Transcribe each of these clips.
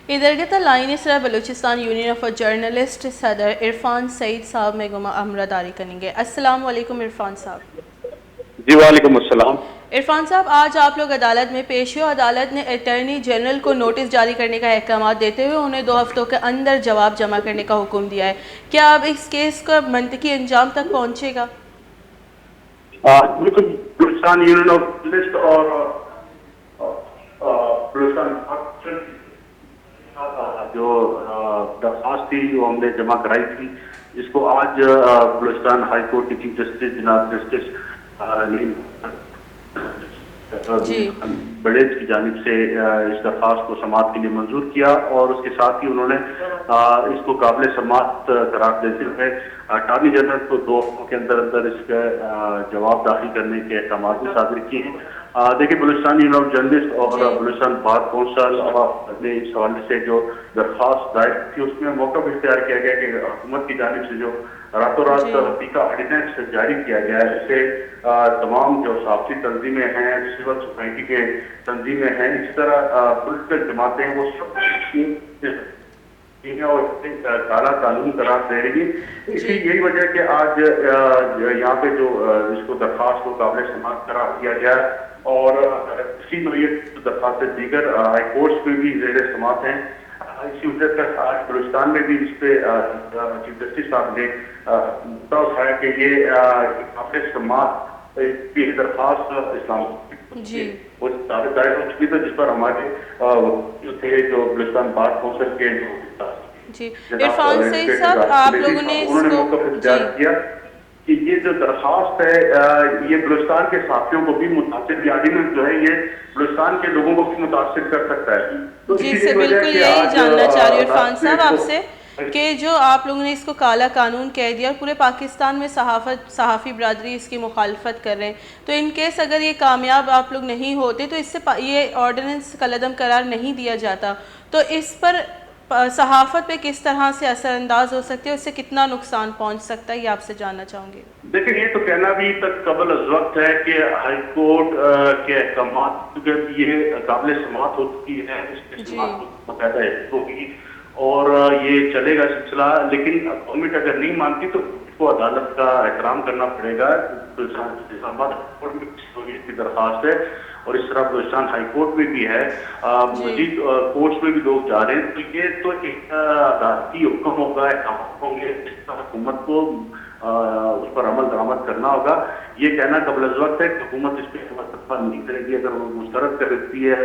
ادرگتا line سرا Balochistan union of journalist صدر عرفان سعید صاحب میں امرداری کریں گے. السلام علیکم عرفان صاحب. جی وعلیکم السلام. عرفان صاحب آج آپ لوگ عدالت میں پیش ہوئے. عدالت نے اٹارنی جنرل کو نوٹس جاری کرنے کا احکامات دیتے ہوئے انہیں 2 ہفتوں کے اندر جواب جمع کرنے کا حکم دیا ہے. کیا اب اس کیس کا منطقی انجام تک پہنچے گا؟ بالکل. بلوچستان یونین آف لسٹ اور بلوچستان جو درخواست تھی وہ ہم نے جمع کرائی تھی، جس کو آج بلوچستان ہائی کورٹ کی چیف جسٹس جناب جسٹس بڑیج کی جانب سے اس درخواست کو سماعت کے لیے منظور کیا، اور اس کے ساتھ ہی انہوں نے اس کو قابل سماعت قرار دیتے ہوئے اٹارنی جنرل کو 2 ہفتوں کے اندر اندر اس کا جواب داخل کرنے کے احکامات بھی صادر کیے ہیں. دیکھیے بلوچستان یونین آف جرنلسٹ اور بلوچستان بار کونسل نے اس حوالے سے جو درخواست دائر تھی اس میں موقع اختیار کیا گیا کہ حکومت کی جانب سے جو راتوں رات حقیقہ آرڈیننس جاری کیا گیا ہے، اسے تمام جو صحافتی تنظیمیں ہیں، سول سوسائٹی کے تنظیمیں ہیں، اسی طرح پولیٹیکل جماعتیں ہیں، وہ سب اور کالا قانون قرار دے رہی ہے. اس کی یہی وجہ کہ آج یہاں پہ جو اس کو درخواست کو قابل سماعت قرار دیا گیا، اور اسی نوعیت درخواست دیگر ہائی کورٹس میں بھی زیر سماعت ہیں. اسی وجہ سے آج بلوچستان میں بھی اس پہ چیف جسٹس صاحب نے مدعا اٹھایا کہ یہ قابل سماعت کی درخواست اسلام وہ دائر ہو چکی تھی، جس پر ہمارے جو تھے جو بلوچستان بار کونسل کے عرفان سعید صاحب آپ لوگوں نے انہوں نے موقف اختیار کیا کہ یہ جو درخواست ہے یہ بلوچستان کے صحافیوں کو بھی متاثر، آرڈیننس جو ہے یہ بلوچستان کے لوگوں کو بھی متاثر کر سکتا ہے. جی سے بالکل یہی جاننا چاہ رہی ہوں عرفان صاحب آپ سے کہ جو آپ لوگوں نے اس کو کالا قانون کہہ دیا اور پورے پاکستان میں صحافی برادری اس کی مخالفت کر رہے ہیں، تو ان کیس اگر یہ کامیاب آپ لوگ نہیں ہوتے تو اس سے یہ آرڈیننس کالعدم قرار نہیں دیا جاتا، تو اس پر صحافت پہ کس طرح سے اثر انداز ہو سکتے ہیں، اس سے کتنا نقصان پہنچ سکتا ہے، یہ آپ سے جاننا چاہوں گی. دیکھیں یہ تو کہنا بھی تک قبل از وقت ہے کہ ہائی کورٹ کے احکامات کیونکہ یہ قابل سماعت ہو چکی ہے، اس کے سماعت باقاعدہ ہوگی اور یہ چلے گا سلسلہ. لیکن گورنمنٹ اگر نہیں مانتی تو اس کو عدالت کا احترام کرنا پڑے گا. اسلام آباد ہائی کورٹ میں کی درخواست ہے اور اس طرح بلوچستان ہائی کورٹ میں بھی ہے، مزید کورٹس میں بھی لوگ جا رہے ہیں. تو یہ تو ایک عدالتی حکم ہوگا، احکامات ہوں گے، حکومت کو اس پر عمل درآمد کرنا ہوگا. یہ کہنا قبل از وقت ہے کہ حکومت اس پہ نہیں کرے گی. اگر وہ مسترد کر دیتی ہے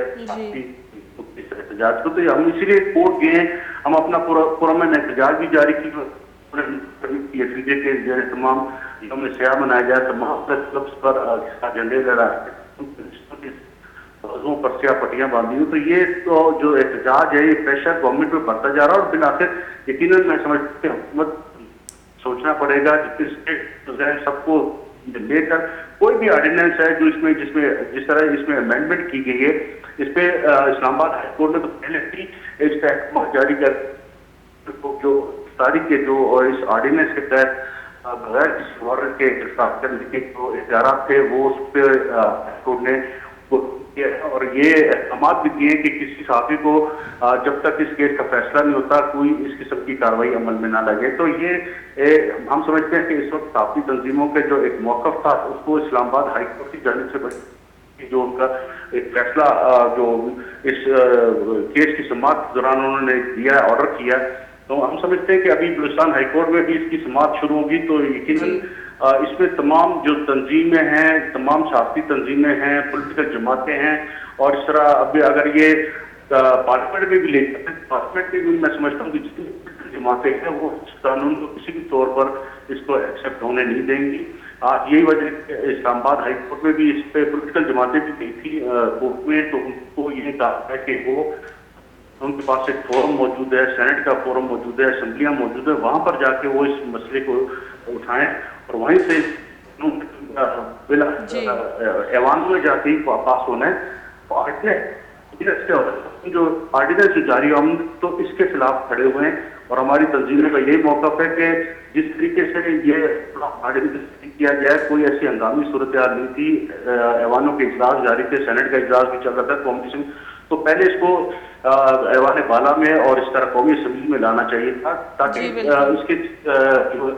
احتجاج کو تو ہم اسی لیے کورٹ گئے ہیں. ہم اپنا پرامن احتجاج بھی جاری کی کے زیر تمام یوم سیاہ منایا جائے، تمام پریس کلبس پر جھنڈے لہرا پر سیاہ پٹیاں باندھی ہوں. تو یہ تو جو احتجاج ہے یہ پریشر گورنمنٹ پہ بڑھتا جا رہا ہے، اور بالآخر یقیناً میں سمجھتا ہوں کہ حکومت سوچنا پڑے گا سب کو لے کر کوئی بھی آرڈیننس ہے جو جس طرح اس میں امینڈمنٹ کی گئی ہے، اس پہ اسلام آباد ہائی کورٹ نے تو پہلے ہی اس کا احکام جاری کر جو تاریخ کے جو اس آرڈیننس کے تحت بغیر کسی وارنٹ کے گرفتار کرنے کے جو اختیارات تھے وہ اس پہ ہائی کورٹ نے کیا ہے. اور یہ احکامات بھی دیے کہ کسی صحافی کو جب تک اس کیس کا فیصلہ نہیں ہوتا کوئی اس قسم کی کارروائی عمل میں نہ لگے. تو یہ ہم سمجھتے ہیں کہ اس وقت صحافی تنظیموں کے جو ایک موقف تھا اس کو اسلام آباد ہائی کورٹ کی جانب سے جو ان کا ایک فیصلہ جو اس کیس کی سماعت دوران انہوں نے دیا ہے، آرڈر کیا، تو ہم سمجھتے ہیں کہ ابھی بلوچستان ہائی کورٹ میں بھی اس کی سماعت شروع ہوگی. تو یقیناً اس میں تمام جو تنظیمیں ہیں، تمام صحافتی تنظیمیں ہیں، پولیٹیکل جماعتیں ہیں، اور اس طرح اب اگر یہ پارلیمنٹ میں بھی لے جاتے ہیں، پارلیمنٹ میں بھی میں سمجھتا ہوں کہ جتنی جماعتیں ہیں وہ اس قانون کو کسی بھی طور پر اس کو ایکسیپٹ ہونے نہیں دیں گی. آج یہی وجہ اسلام آباد ہائی کورٹ میں بھی اس پہ پولیٹیکل جماعتیں بھی گئی تھی کورٹ میں، تو ان کو یہ کہا ہے کہ وہ ان کے پاس ایک فورم موجود ہے، سینٹ کا فورم موجود ہے، اسمبلیاں موجود ہے، وہاں پر جا کے وہ اس مسئلے کو اٹھائیں اور وہیں سے ایوان میں جاتے ہی پاس ہونا ہے. جو آرڈیننس جاری ہم تو اس کے خلاف کھڑے ہوئے ہیں، اور ہماری تنظیموں کا یہی موقف ہے کہ جس طریقے سے یہ آرڈیننس کیا گیا، کوئی ایسی ہنگامی صورتحال نہیں تھی. ایوانوں کے اجلاس جاری تھے، سینٹ کا اجلاس بھی چل رہا تھا، کمپٹیشن تو پہلے اس کو ایوان بالا میں اور اس طرح قومی اسمبلی میں لانا چاہیے تھا تاکہ اس کے جو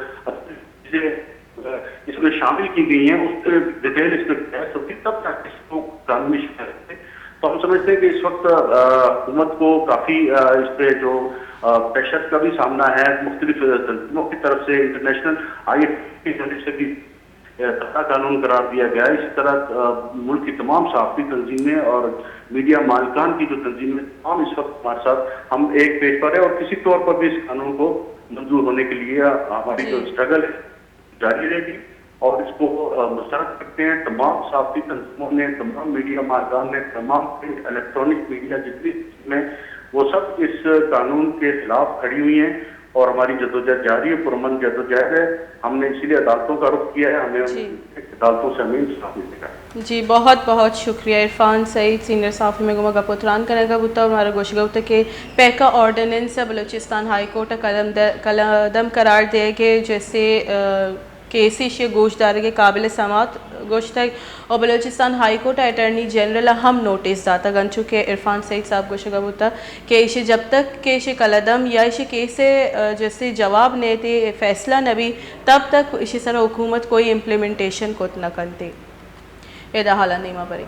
اس میں شامل کی گئی ہیں اس پہ ڈیٹیل اس میں بحث ہوتی تب تک اس کو قانونی شکل ہے. تو ہم سمجھتے ہیں کہ اس وقت حکومت کو کافی اس پہ جو پریشر کا بھی سامنا ہے مختلف تنظیموں کی طرف سے, انٹرنیشنل آئی ایف کی جانب سے بھی خطرہ قانون قرار دیا گیا ہے. اسی طرح ملک کی تمام صحافتی تنظیمیں اور میڈیا مالکان کی جو تنظیمیں تمام اس وقت ہمارے ساتھ ہم ایک پیج پر ہیں اور کسی طور پر بھی اس قانون کو منظور ہونے کے لیے ہماری جو اسٹرگل ہے جاری رہے گی اور اس کو مسترد کرتے ہیں. تمام صحافتی تنظیموں نے, تمام میڈیا مالکان نے, تمام الیکٹرانک میڈیا جتنی میں وہ سب اس قانون کے خلاف کھڑی ہوئی ہیں اور ہماری جدوجہد جاری ہے, پرامن جدوجہد ہے. ہم نے اسی لیے عدالتوں کا رخ کیا ہے, ہمیں عدالتوں سے ہمیں انصاف ملے گا. جی بہت بہت شکریہ عرفان سعید سینئر صحافی میں گما گپوتران کرنے کا بتا ہمارا گوشت گوتا کہ پیکا آرڈیننس بلوچستان ہائی کورٹ قلم قرار دے گے جیسے کیسی شے گوشت دار کے قابل سماعت گوشت ہے اور Balochistan high court attorney general ہم نوٹس داتا گن چکے عرفان سعید صاحب گوشت گوتا کہ اسے جب تک کہ اسے قلدم یا اسے کیسے جیسے جواب نہیں تے فیصلہ نبی تب تک اسی طرح حکومت کوئی امپلیمنٹیشن کو نہ کرتے. یہ حالہ نیمہ بری